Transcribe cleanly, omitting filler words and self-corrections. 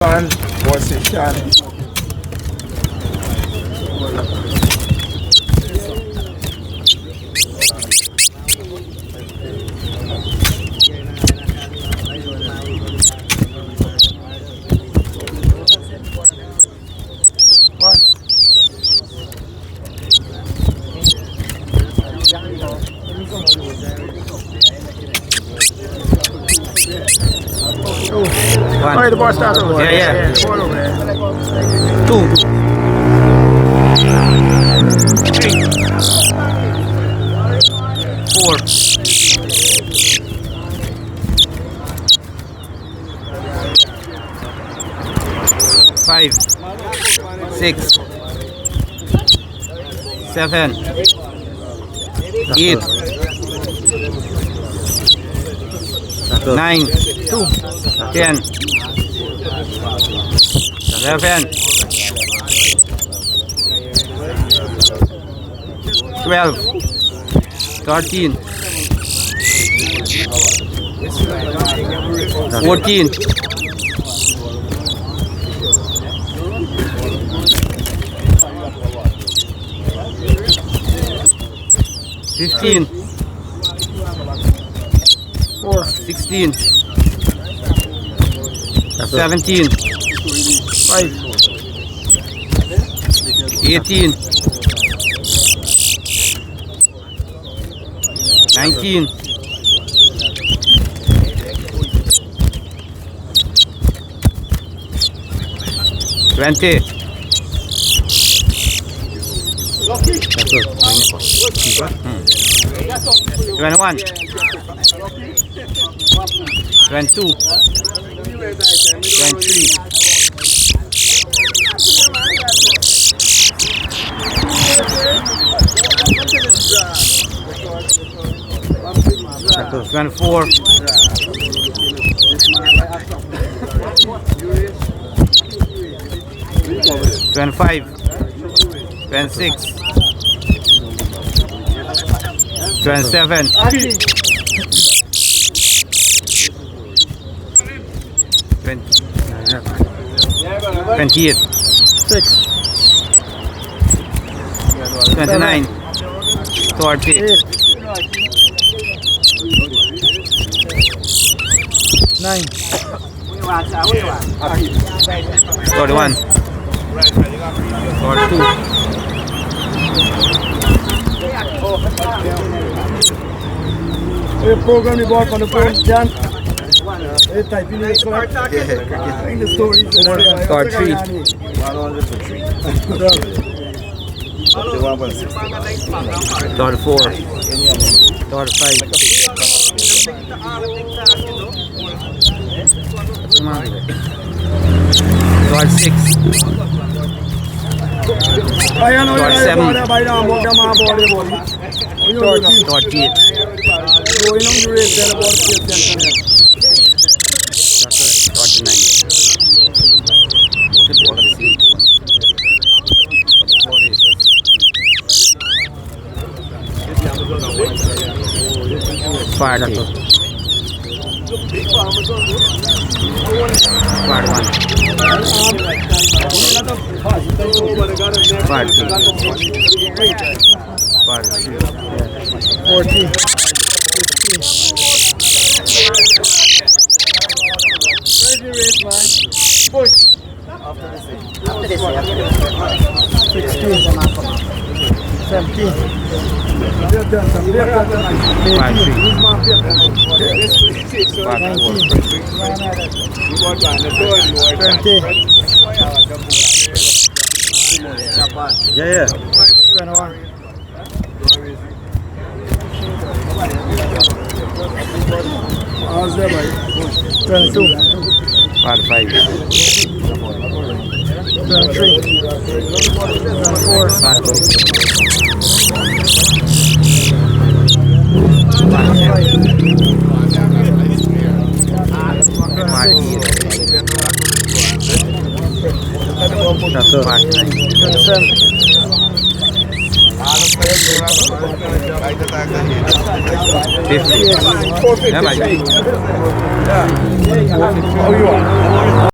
Shawn versus Shawn. One. Alright, the bar starts over. Yeah. Ball over there. 2, 3, 4, 5, 6, 7, 8, 9, 10, 11, 12, 13, 14, 15, 16, 17, 18, 19, 20, 21, 22, 23, 24, 25, 26, 27, 28, 29, 30, 9. 31, 42, We program the ball on the phone, John. We type in the score. In the stories. Score 3, 34, 35, 6, I know Score 7, by now, but I'm a body. 38, Going on the race, then about 40, 40. 15. Where's the race, man? Push. After this. 16. 17. 20. Yeah. 21. How's that, buddy? 22. 45, 23. 24. 50. Yeah, like, How you are?